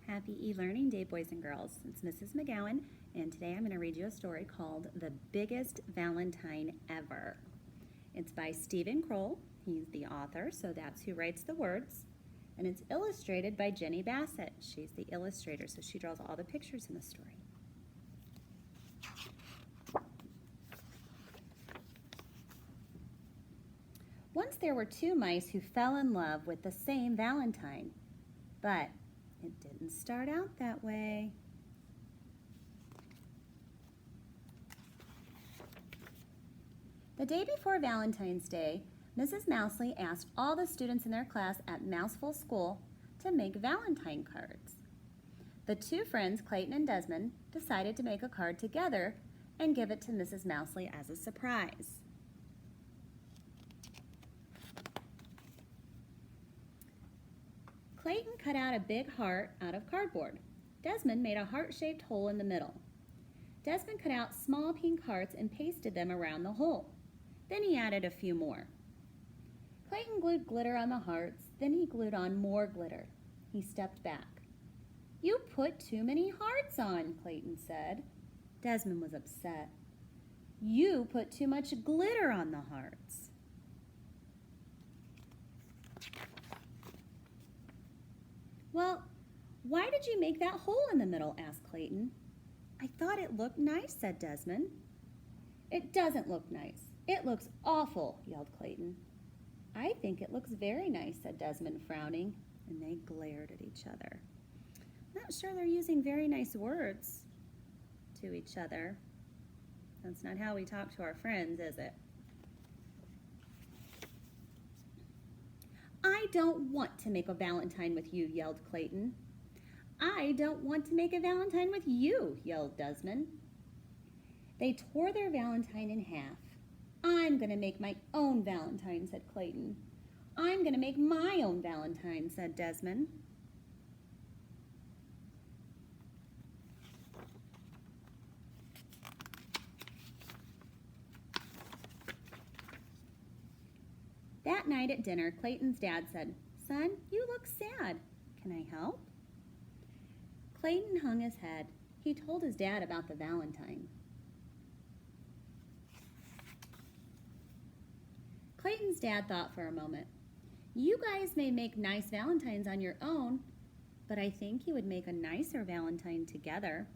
Happy e-learning day, boys and girls. It's Mrs. McGowan, and today I'm going to read you a story called The Biggest Valentine Ever. It's by Stephen Kroll. He's the author, so that's who writes the words. And it's illustrated by Jenny Bassett. She's the illustrator, so she draws all the pictures in the story. Once there were two mice who fell in love with the same Valentine, but it didn't start out that way. The day before Valentine's Day, Mrs. Mousley asked all the students in their class at Mouseful School to make Valentine cards. The two friends, Clayton and Desmond, decided to make a card together and give it to Mrs. Mousley as a surprise. Clayton cut out a big heart out of cardboard. Desmond made a heart-shaped hole in the middle. Desmond cut out small pink hearts and pasted them around the hole. Then he added a few more. Clayton glued glitter on the hearts, then he glued on more glitter. He stepped back. "You put too many hearts on," Clayton said. Desmond was upset. "You put too much glitter on the hearts." "Well, why did you make that hole in the middle?" asked Clayton. "I thought it looked nice," said Desmond. "It doesn't look nice. It looks awful," yelled Clayton. "I think it looks very nice," said Desmond, frowning, and they glared at each other. I'm not sure they're using very nice words to each other. That's not how we talk to our friends, is it? "I don't want to make a Valentine with you," yelled Clayton. "I don't want to make a Valentine with you," yelled Desmond. They tore their Valentine in half. "I'm going to make my own Valentine," said Clayton. "I'm going to make my own Valentine," said Desmond. That night at dinner, Clayton's dad said, "Son, you look sad. Can I help?" Clayton hung his head. He told his dad about the Valentine. Clayton's dad thought for a moment. "You guys may make nice Valentines on your own, but I think you would make a nicer Valentine together."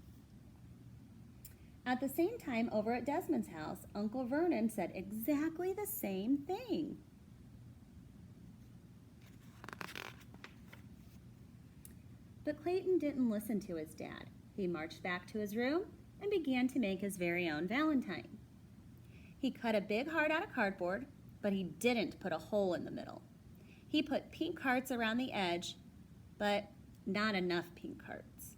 At the same time, over at Desmond's house, Uncle Vernon said exactly the same thing. But Clayton didn't listen to his dad. He marched back to his room and began to make his very own Valentine. He cut a big heart out of cardboard, but he didn't put a hole in the middle. He put pink hearts around the edge, but not enough pink hearts.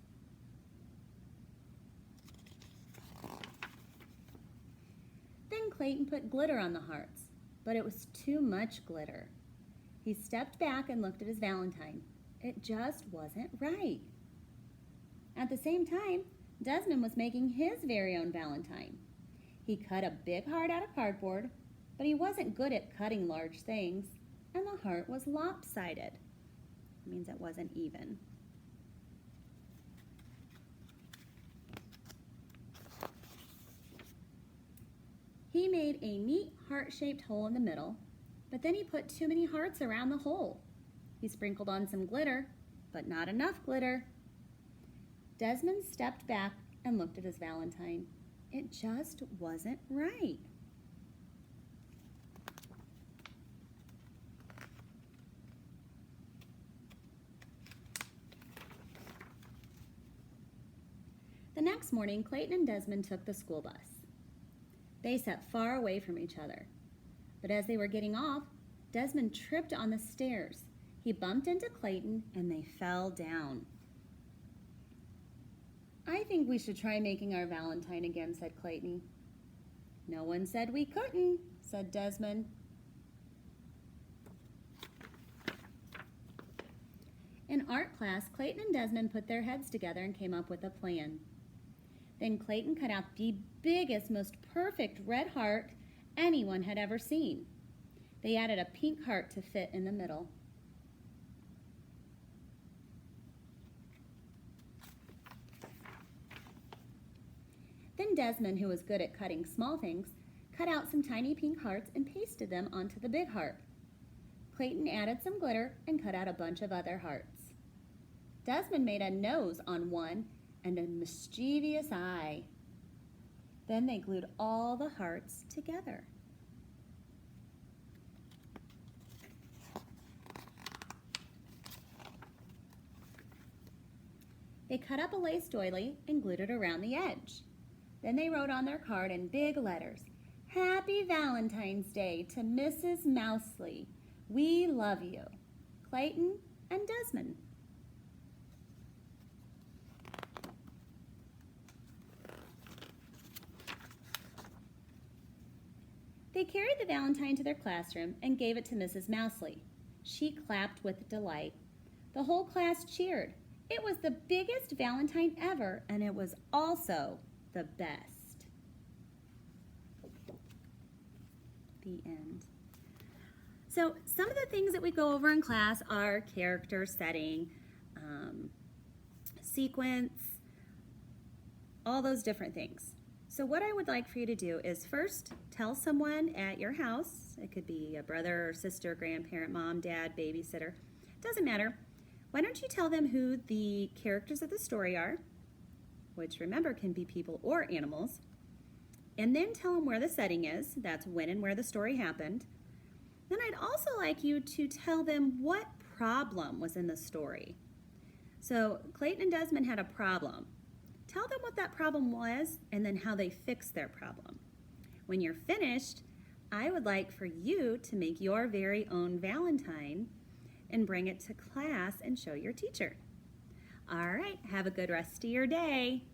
Then Clayton put glitter on the hearts, but it was too much glitter. He stepped back and looked at his Valentine. It just wasn't right. At the same time, Desmond was making his very own Valentine. He cut a big heart out of cardboard, but he wasn't good at cutting large things, and the heart was lopsided. It means it wasn't even. He made a neat heart-shaped hole in the middle, but then he put too many hearts around the hole. He sprinkled on some glitter, but not enough glitter. Desmond stepped back and looked at his Valentine. It just wasn't right. The next morning, Clayton and Desmond took the school bus. They sat far away from each other. But as they were getting off, Desmond tripped on the stairs. He bumped into Clayton and they fell down. "I think we should try making our Valentine again," said Clayton. "No one said we couldn't," said Desmond. In art class, Clayton and Desmond put their heads together and came up with a plan. Then Clayton cut out the biggest, most perfect red heart anyone had ever seen. They added a pink heart to fit in the middle. Then Desmond, who was good at cutting small things, cut out some tiny pink hearts and pasted them onto the big heart. Clayton added some glitter and cut out a bunch of other hearts. Desmond made a nose on one and a mischievous eye. Then they glued all the hearts together. They cut up a lace doily and glued it around the edge. Then they wrote on their card in big letters, "Happy Valentine's Day to Mrs. Mousley. We love you. Clayton and Desmond." They carried the Valentine to their classroom and gave it to Mrs. Mousley. She clapped with delight. The whole class cheered. It was the biggest Valentine ever, and it was also the best. The end. So some of the things that we go over in class are character setting, sequence, all those different things. So what I would like for you to do is first tell someone at your house, it could be a brother or sister, grandparent, mom, dad, babysitter, doesn't matter. Why don't you tell them who the characters of the story are, which remember can be people or animals, and then tell them where the setting is, that's when and where the story happened. Then I'd also like you to tell them what problem was in the story. So Clayton and Desmond had a problem. Tell them what that problem was and then how they fixed their problem. When you're finished, I would like for you to make your very own Valentine and bring it to class and show your teacher. All right, have a good rest of your day.